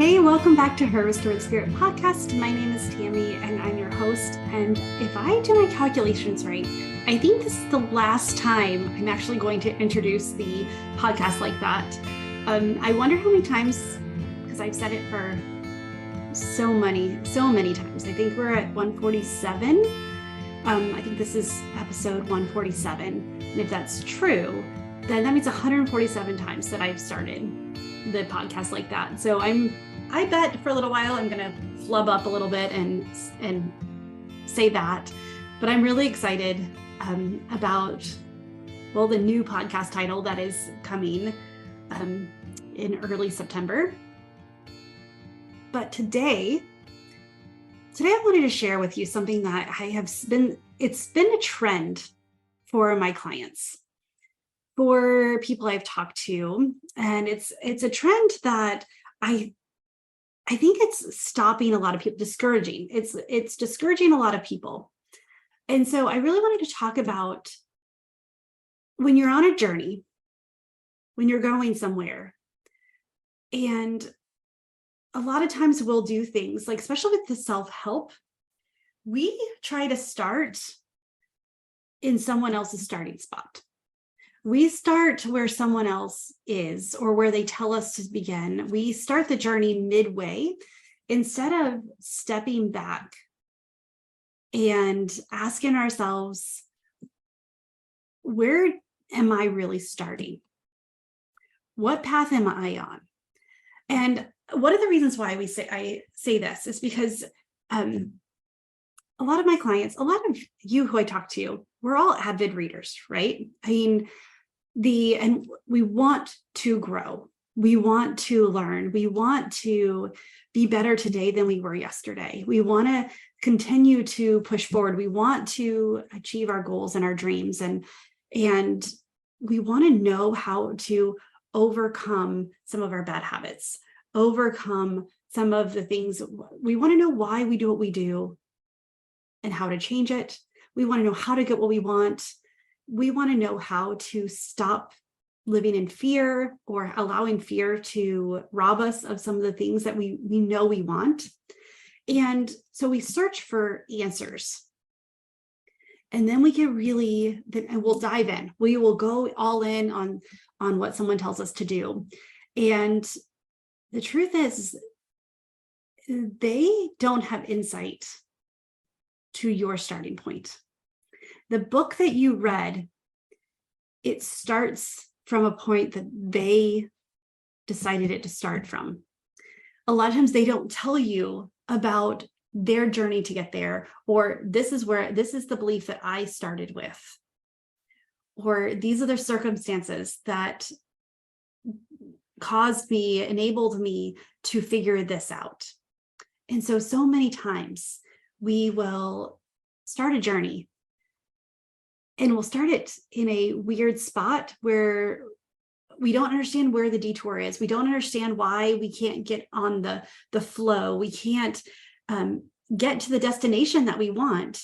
Hey, welcome back to Her Restored Spirit podcast. My name is Tammy and I'm your host. And if I do my calculations right, I think this is the last time I'm actually going to introduce the podcast like that. I wonder how many times, because I've said it for so many times. I think we're at 147. I think this is episode 147. And if that's true, then that means 147 times that I've started the podcast like that. So I bet for a little while I'm going to flub up a little bit and say that, but I'm really excited about, well, the new podcast title that is coming in early September. But today I wanted to share with you something that it's been a trend for my clients, for people I've talked to, and it's a trend that I think it's stopping a lot of people, discouraging. It's discouraging a lot of people. And so I really wanted to talk about when you're on a journey, when you're going somewhere, and a lot of times we'll do things like, especially with the self-help, we try to start in someone else's starting spot. We start where someone else is or where they tell us to begin. We start the journey midway instead of stepping back and asking ourselves, where am I really starting? What path am I on? And one of the reasons why I say this is because a lot of my clients, a lot of you who I talk to, we're all avid readers, right? I mean, and we want to grow. We want to learn. We want to be better today than we were yesterday. We want to continue to push forward. We want to achieve our goals and our dreams. And we want to know how to overcome some of our bad habits, overcome some of the things. We want to know why we do what we do and how to change it. We want to know how to get what we want. We want to know how to stop living in fear or allowing fear to rob us of some of the things that we know we want. And so we search for answers. And then we get and we'll dive in. We will go all in on what someone tells us to do. And the truth is, they don't have insight to your starting point. The book that you read, it starts from a point that they decided it to start from. A lot of times they don't tell you about their journey to get there, or this is the belief that I started with, or these are the circumstances that enabled me to figure this out. And so many times we will start a journey, and we'll start it in a weird spot where we don't understand where the detour is. We don't understand why we can't get on the flow. We can't get to the destination that we want.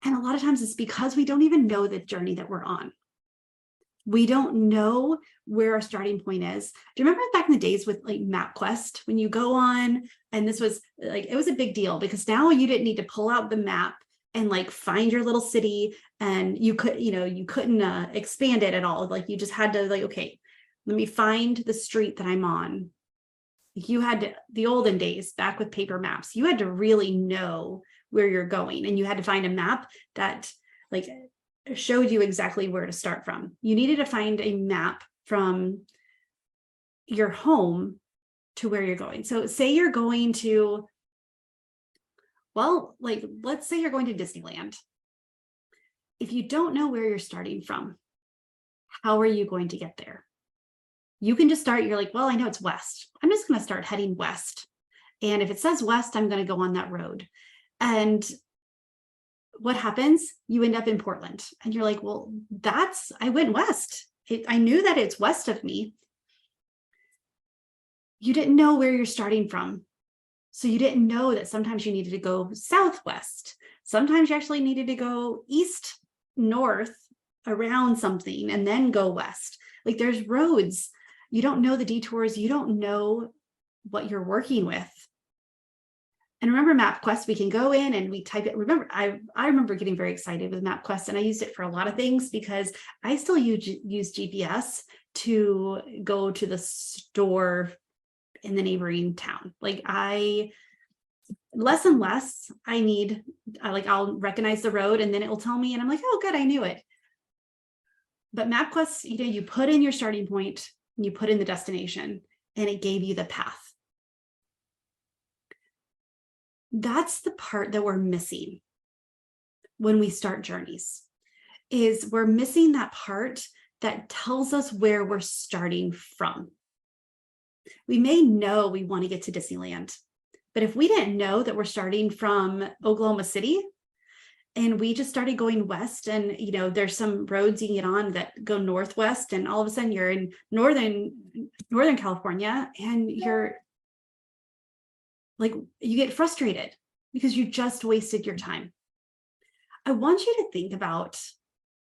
And a lot of times it's because we don't even know the journey that we're on. We don't know where our starting point is. Do you remember back in the days with like MapQuest, when you go on, and this was like, it was a big deal because now you didn't need to pull out the map and like find your little city, and you couldn't expand it at all. Like you just had to like, okay, let me find the street that I'm on. You had to, the olden days back with paper maps, you had to really know where you're going, and you had to find a map that like showed you exactly where to start from. You needed to find a map from your home to where you're going. So say you're going to, well, like, let's say you're going to Disneyland. If you don't know where you're starting from, how are you going to get there? You can just start, you're like, well, I know it's west. I'm just going to start heading west. And if it says west, I'm going to go on that road. And what happens? You end up in Portland. And you're like, well, I went west. I knew that it's west of me. You didn't know where you're starting from. So you didn't know that sometimes you needed to go southwest. Sometimes you actually needed to go east, north, around something, and then go west. Like there's roads You don't know the detours. You don't know what you're working with. And remember MapQuest, we can go in and we type it. Remember, I remember getting very excited with MapQuest, and I used it for a lot of things because I still use GPS to go to the store in the neighboring town. Like less and less I need, I'll recognize the road and then it will tell me and I'm like, oh, good, I knew it. But MapQuest, you put in your starting point and you put in the destination and it gave you the path. That's the part that we're missing when we start journeys, is we're missing that part that tells us where we're starting from. We may know we want to get to Disneyland, but if we didn't know that we're starting from Oklahoma City and we just started going west and, there's some roads you can get on that go northwest and all of a sudden you're in Northern California and you're like, you get frustrated because you just wasted your time. I want you to think about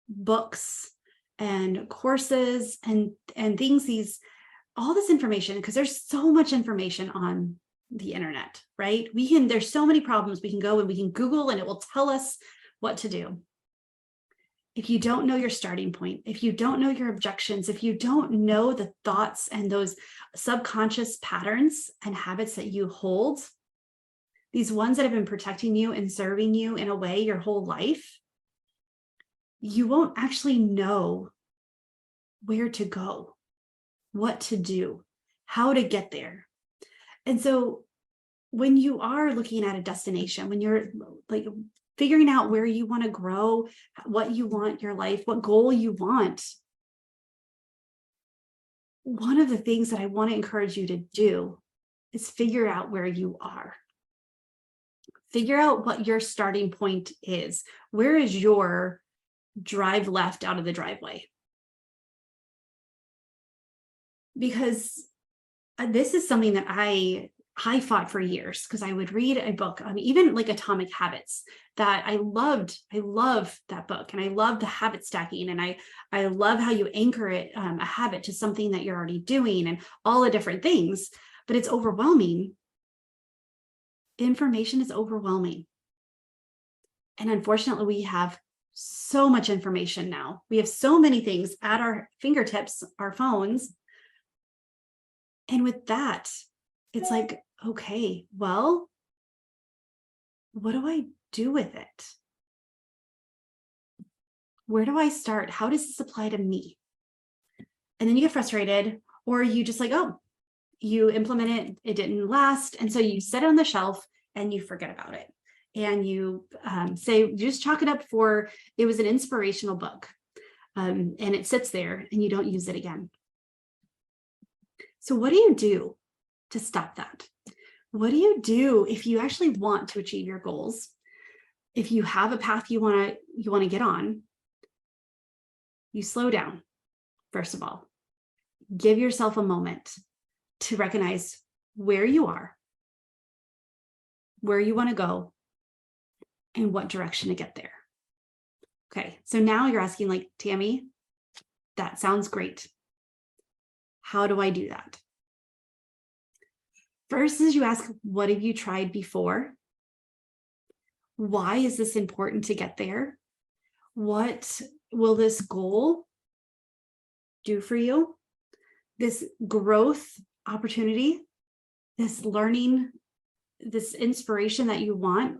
books and courses and things, all this information, because there's so much information on the internet, right? There's so many problems. We can go and we can Google and it will tell us what to do. If you don't know your starting point, if you don't know your objections, if you don't know the thoughts and those subconscious patterns and habits that you hold, these ones that have been protecting you and serving you in a way your whole life, you won't actually know where to go, what to do, how to get there. And so when you are looking at a destination, when you're like figuring out where you want to grow, what you want your life, what goal you want, one of the things that I want to encourage you to do is figure out where you are. Figure out what your starting point is. Where is your drive left out of the driveway? Because this is something that I fought for years, because I would read a book, even like Atomic Habits, that I loved. I love that book, and I love the habit stacking, and I love how you anchor it, a habit, to something that you're already doing, and all the different things. But it's overwhelming. Information is overwhelming, and unfortunately, we have so much information now. We have so many things at our fingertips, our phones. And with that, it's like, okay, well, what do I do with it? Where do I start? How does this apply to me? And then you get frustrated, or you just like, oh, you implement it, it didn't last. And so you set it on the shelf and you forget about it. And you say, you just chalk it up for, it was an inspirational book. And it sits there and you don't use it again. So what do you do to stop that? What do you do if you actually want to achieve your goals? If you have a path you want to get on, you slow down. First of all, give yourself a moment to recognize where you are, where you want to go, and what direction to get there. Okay, so now you're asking, like, Tammy, that sounds great. How do I do that? First is you ask, what have you tried before? Why is this important to get there? What will this goal do for you? This growth opportunity, this learning, this inspiration that you want,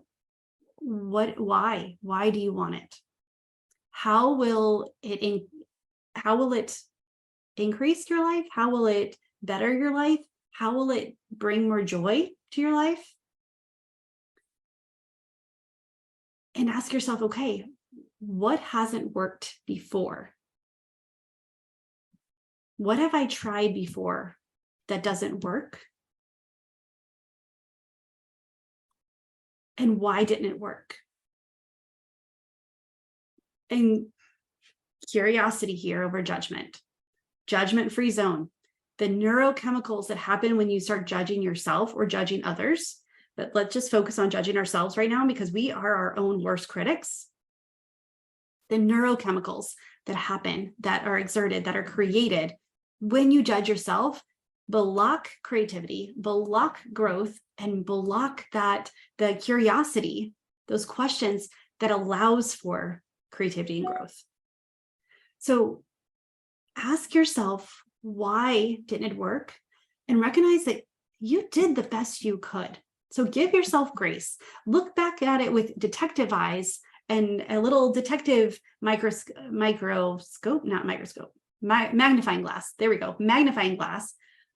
why do you want it? How will it increase your life? How will it better your life? How will it bring more joy to your life? And ask yourself, okay, what hasn't worked before? What have I tried before that doesn't work? And why didn't it work? And curiosity here over judgment. Judgment-free zone. The neurochemicals that happen when you start judging yourself or judging others. But let's just focus on judging ourselves right now, because we are our own worst critics. The neurochemicals that happen, that are exerted, that are created when you judge yourself, block creativity, block growth, and block the curiosity, those questions that allows for creativity and growth. So ask yourself, why didn't it work? And recognize that you did the best you could. So give yourself grace. Look back at it with detective eyes and a little detective magnifying glass. There we go, magnifying glass,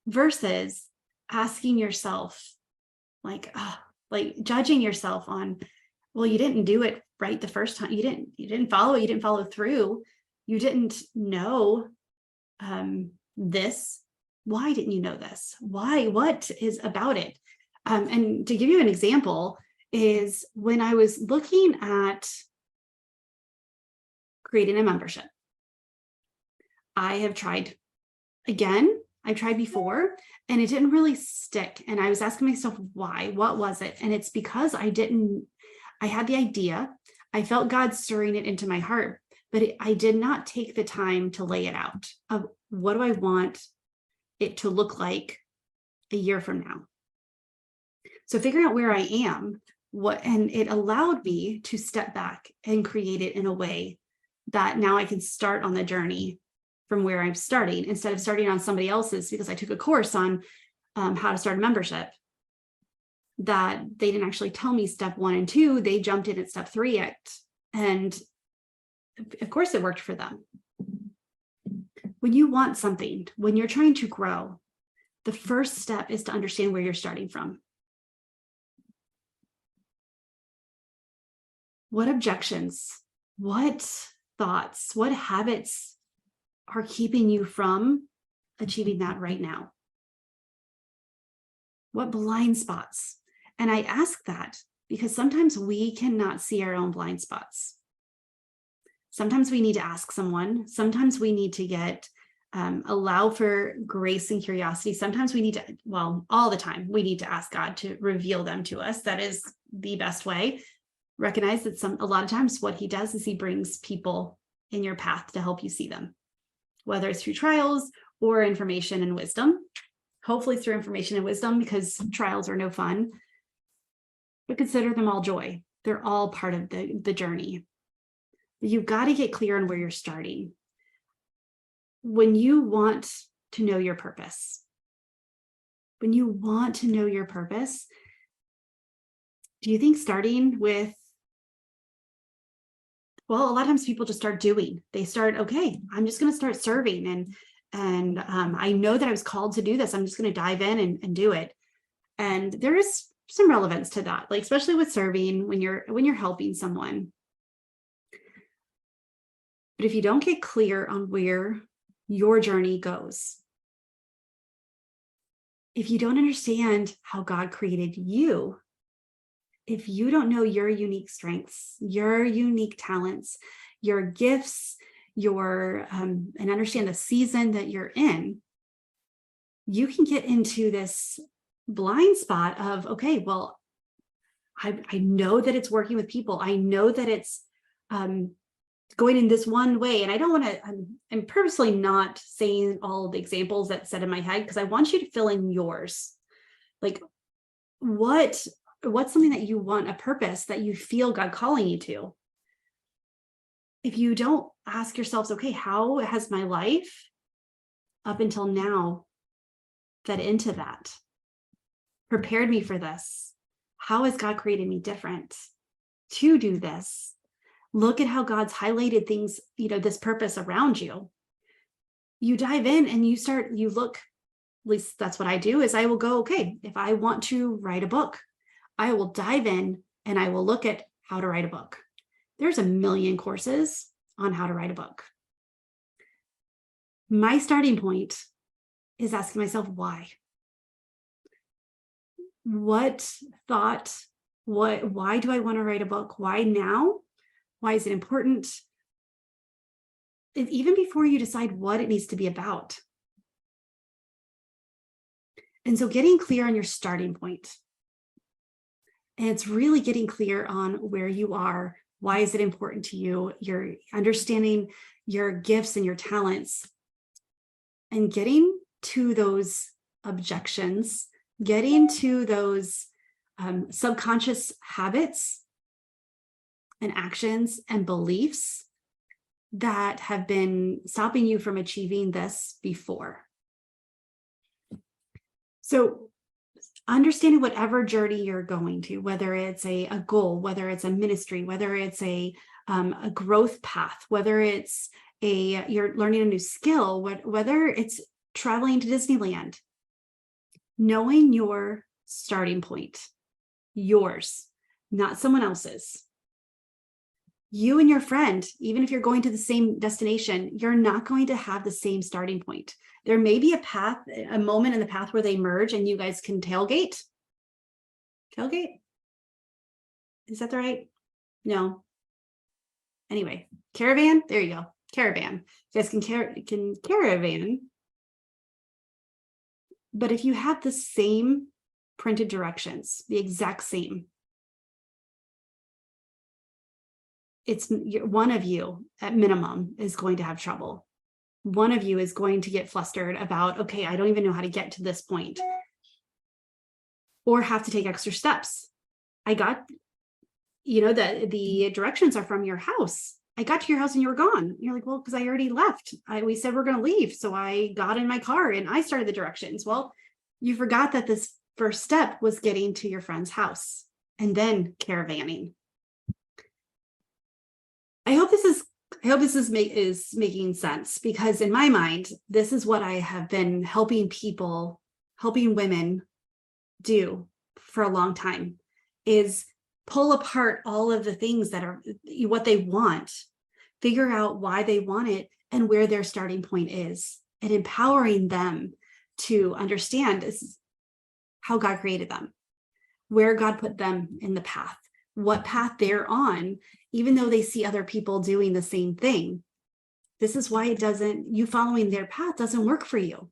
versus asking yourself, like judging yourself on, well, you didn't do it right the first time. You didn't follow through. You didn't know this. Why didn't you know this? Why? What is about it? And to give you an example is when I was looking at creating a membership, I have tried again. I've tried before and it didn't really stick. And I was asking myself, why? What was it? And it's because I had the idea. I felt God stirring it into my heart, but I did not take the time to lay it out of what do I want it to look like a year from now. So figuring out where I am, and it allowed me to step back and create it in a way that now I can start on the journey from where I'm starting instead of starting on somebody else's, because I took a course on how to start a membership that they didn't actually tell me step 1 and 2. They jumped in at step 3, and of course it worked for them. When you want something, when you're trying to grow, the first step is to understand where you're starting from. What objections, what thoughts, what habits are keeping you from achieving that right now? What blind spots? And I ask that because sometimes we cannot see our own blind spots. Sometimes we need to ask someone. Sometimes we need to allow for grace and curiosity. Sometimes we need to, well, all the time, we need to ask God to reveal them to us. That is the best way. Recognize that a lot of times what he does is he brings people in your path to help you see them, whether it's through trials or information and wisdom. Hopefully through information and wisdom, because trials are no fun, but consider them all joy. They're all part of the journey. You've got to get clear on where you're starting. When you want to know your purpose, do you think starting with, well, a lot of times people just start doing. They start, okay, I'm just going to start serving, and I know that I was called to do this. I'm just going to dive in and do it. And there is some relevance to that, like especially with serving when you're helping someone. But if you don't get clear on where your journey goes, if you don't understand how God created you, if you don't know your unique strengths, your unique talents, your gifts, and understand the season that you're in, you can get into this blind spot of, okay, well, I know that it's working with people. I know that it's going in this one way. And I don't want to, I'm purposely not saying all the examples that said in my head, because I want you to fill in yours. Like what's something that you want, a purpose that you feel God calling you to? If you don't ask yourselves, okay, how has my life up until now fed into that? Prepared me for this? How has God created me different to do this? Look at how God's highlighted things, this purpose around you. You dive in and you look, at least that's what I do, is I will go, okay, if I want to write a book, I will dive in and I will look at how to write a book. There's a million courses on how to write a book. My starting point is asking myself, why? Why do I want to write a book? Why now? Why is it important? Even before you decide what it needs to be about. And so getting clear on your starting point. And it's really getting clear on where you are. Why is it important to you? You're understanding your gifts and your talents. and getting to those objections, getting to those subconscious habits and actions and beliefs that have been stopping you from achieving this before. So understanding whatever journey you're going to, whether it's a goal, whether it's a ministry, whether it's a growth path, whether it's you're learning a new skill, whether it's traveling to Disneyland, knowing your starting point, yours, not someone else's. You and your friend, even if you're going to the same destination, you're not going to have the same starting point. There may be a moment in the path where they merge and you guys can tailgate. Tailgate? Is that the right? No. Anyway, caravan. There you go. Caravan. You guys can caravan. But if you have the same printed directions, the exact same, it's one of you at minimum is going to have trouble. One of you is going to get flustered about, okay, I don't even know how to get to this point, or have to take extra steps. I got, the directions are from your house. I got to your house and you were gone. You're like, well, because I already left. We said we're going to leave. So I got in my car and I started the directions. Well, you forgot that this first step was getting to your friend's house and then caravanning. I hope this is making sense, because in my mind, this is what I have been helping women do for a long time, is pull apart all of the things that are what they want, figure out why they want it and where their starting point is, and empowering them to understand this is how God created them, where God put them in the path, what path they're on, even though they see other people doing the same thing. This is why you following their path doesn't work for you,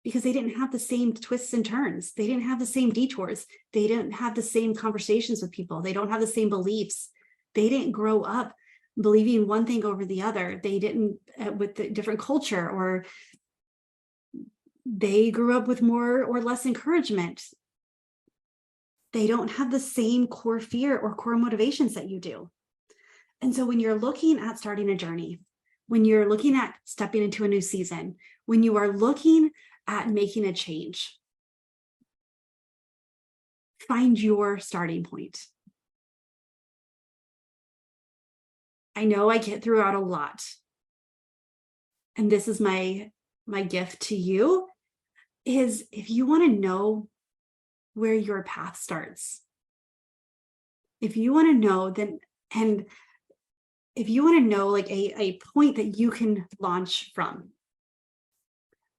because they didn't have the same twists and turns. They didn't have the same detours. They didn't have the same conversations with people. They don't have the same beliefs. They didn't grow up believing one thing over the other. They didn't with the different culture, or they grew up with more or less encouragement. They don't have the same core fear or core motivations that you do. And so when you're looking at starting a journey, when you're looking at stepping into a new season, when you are looking at making a change, find your starting point. I know I get through out a lot. And this is my gift to you, is if you want to know where your path starts, if you want to know, then, and if you want to know like a point that you can launch from,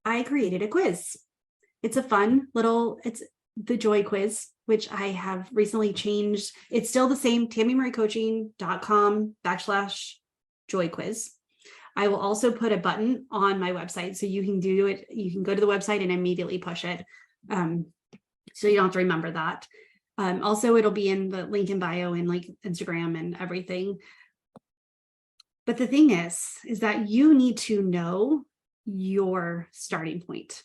I created a quiz. It's a fun little, it's the Joy Quiz, which I have recently changed. It's still the same, TammyMurrayCoaching.com/Joy Quiz. I will also put a button on my website so you can do it. You can go to the website and immediately push it. So you don't have to remember that. Also, it'll be in the link in bio and like Instagram and everything. But the thing is that you need to know your starting point.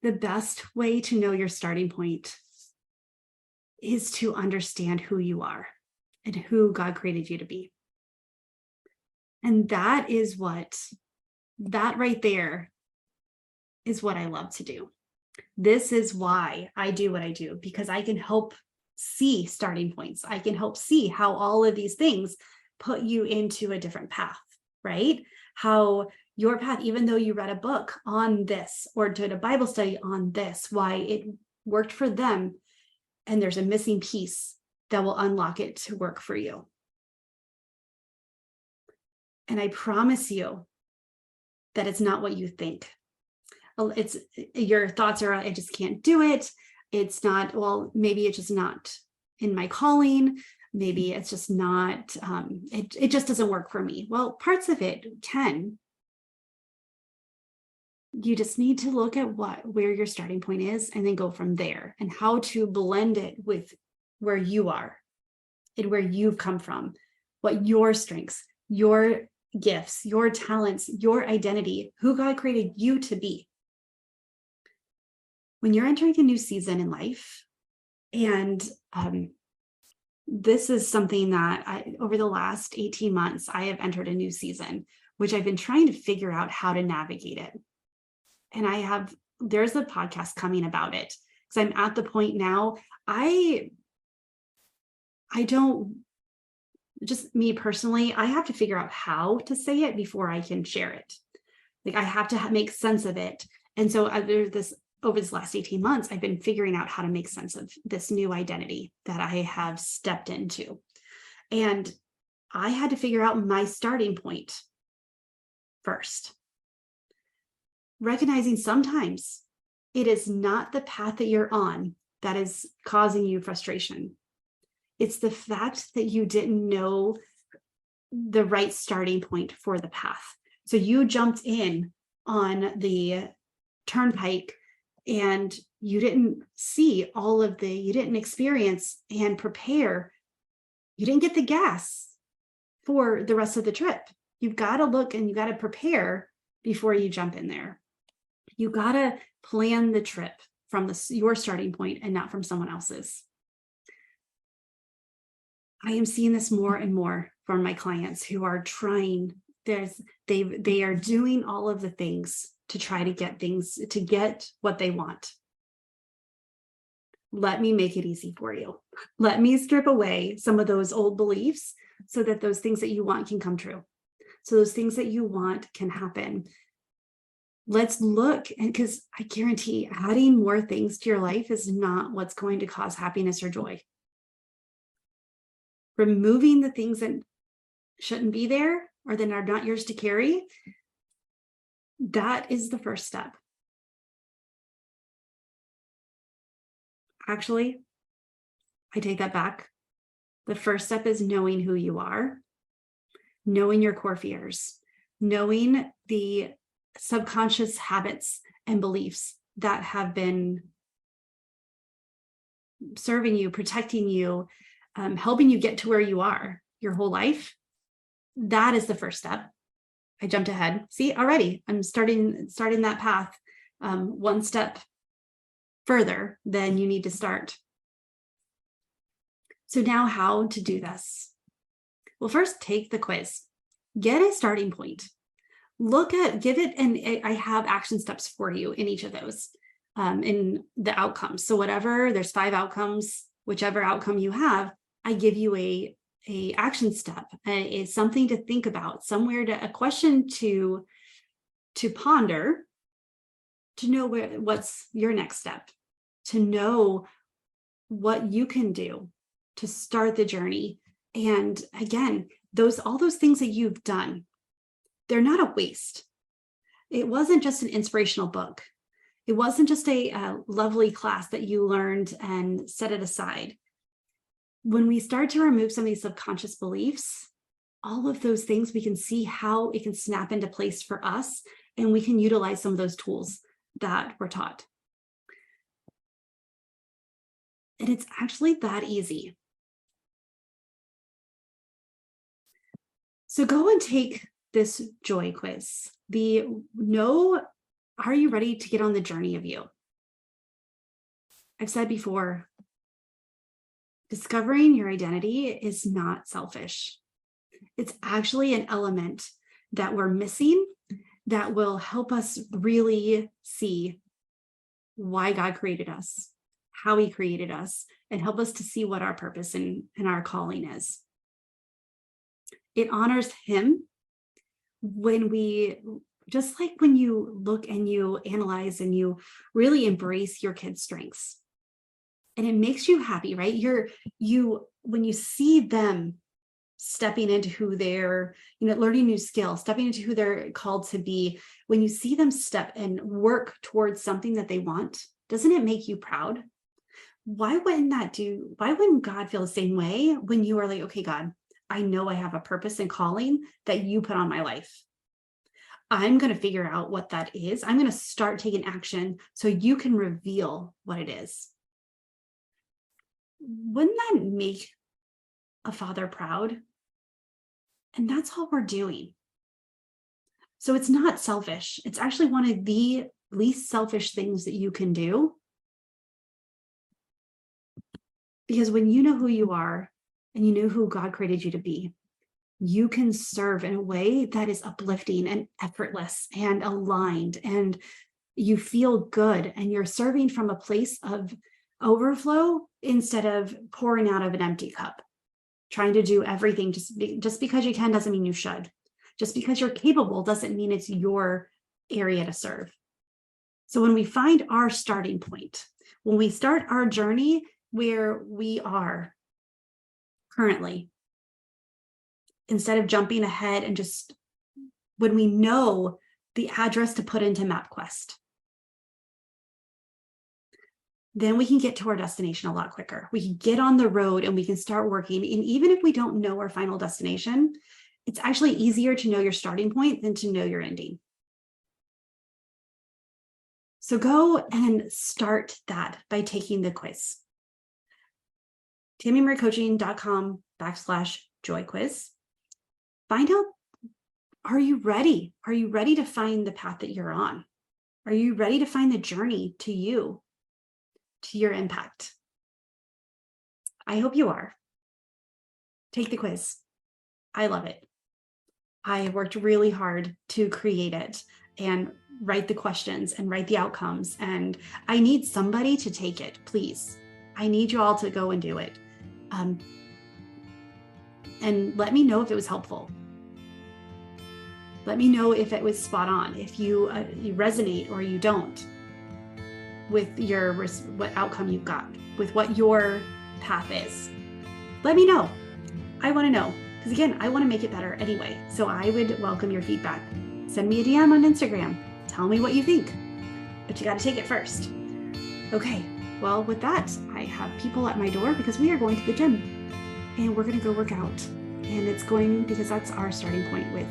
The best way to know your starting point is to understand who you are and who God created you to be. And that right there is what I love to do. This is why I do what I do, because I can help see starting points. I can help see how all of these things put you into a different path, right? How your path, even though you read a book on this or did a Bible study on this, why it worked for them, and there's a missing piece that will unlock it to work for you. And I promise you that it's not what you think. It's your thoughts are, I just can't do it. It's not, well, maybe it's just not in my calling. Maybe it's just not, it just doesn't work for me. Well, parts of it can. You just need to look at where your starting point is and then go from there, and how to blend it with where you are and where you've come from, what your strengths, your gifts, your talents, your identity, who God created you to be. When you're entering a new season in life, and this is something that over the last 18 months, I have entered a new season, which I've been trying to figure out how to navigate it. And there's a podcast coming about it, because I'm at the point now, I don't, just me personally, I have to figure out how to say it before I can share it. Like, I have to make sense of it. And so over this last 18 months, I've been figuring out how to make sense of this new identity that I have stepped into. And I had to figure out my starting point first. Recognizing sometimes it is not the path that you're on that is causing you frustration. It's the fact that you didn't know the right starting point for the path. So you jumped in on the turnpike and you didn't see you didn't experience and prepare. You didn't get the gas for the rest of the trip. You've got to look and you got to prepare before you jump in there. You got to plan the trip from your starting point and not from someone else's. I am seeing this more and more from my clients who are trying. They are doing all of the things to try to get what they want. Let me make it easy for you. Let me strip away some of those old beliefs so that those things that you want can come true. So those things that you want can happen. Let's look, and because I guarantee adding more things to your life is not what's going to cause happiness or joy. Removing the things that shouldn't be there or that are not yours to carry, that is the first step. Actually, I take that back. The first step is knowing who you are, knowing your core fears, knowing the subconscious habits and beliefs that have been serving you, protecting you, helping you get to where you are your whole life. That is the first step. I jumped ahead. See, already I'm starting that path one step further than you need to start. So now how to do this? Well, first take the quiz. Get a starting point. Give it, and I have action steps for you in each of those, in the outcomes. So there's 5 outcomes, whichever outcome you have, I give you a action step, is something to think about, a question to ponder, to know what's your next step, to know what you can do to start the journey. And again, all those things that you've done, they're not a waste. It wasn't just an inspirational book. It wasn't just a lovely class that you learned and set it aside. When we start to remove some of these subconscious beliefs, all of those things, we can see how it can snap into place for us, and we can utilize some of those tools that we're taught. And it's actually that easy. So go and take this joy quiz. Are you ready to get on the journey of you? I've said before, discovering your identity is not selfish. It's actually an element that we're missing that will help us really see why God created us, how he created us, and help us to see what our purpose and our calling is. It honors him when just like when you look and you analyze and you really embrace your kids' strengths. And it makes you happy, right? When you see them stepping into who they're, learning new skills, stepping into who they're called to be, when you see them step and work towards something that they want, doesn't it make you proud? Why wouldn't God feel the same way when you are like, okay, God, I know I have a purpose and calling that you put on my life. I'm going to figure out what that is. I'm going to start taking action so you can reveal what it is. Wouldn't that make a father proud? And that's all we're doing. So it's not selfish. It's actually one of the least selfish things that you can do. Because when you know who you are and you know who God created you to be, you can serve in a way that is uplifting and effortless and aligned, and you feel good, and you're serving from a place of overflow instead of pouring out of an empty cup, trying to do everything. Just because you can doesn't mean you should. Just because you're capable doesn't mean it's your area to serve. So when we find our starting point, when we start our journey where we are currently, instead of jumping ahead and just when we know the address to put into MapQuest, then we can get to our destination a lot quicker. We can get on the road and we can start working. And even if we don't know our final destination, it's actually easier to know your starting point than to know your ending. So go and start that by taking the quiz. TammyMurrayCoaching.com/joy quiz. Find out, are you ready? Are you ready to find the path that you're on? Are you ready to find the journey to you, to your impact? I hope you are. Take the quiz. I love it. I worked really hard to create it and write the questions and write the outcomes. And I need somebody to take it, please. I need you all to go and do it. And let me know if it was helpful. Let me know if it was spot on, if you resonate or you don't with what outcome you've got, with what your path is. Let me know. I want to know, because again, I want to make it better anyway. So I would welcome your feedback. Send me a DM on Instagram. Tell me what you think, but you got to take it first. Okay, well, with that, I have people at my door because we are going to the gym and we're going to go work out. And it's going, because that's our starting point with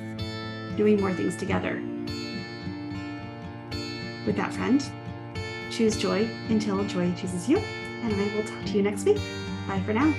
doing more things together. With that, friend, choose joy until joy chooses you. And I will talk to you next week. Bye for now.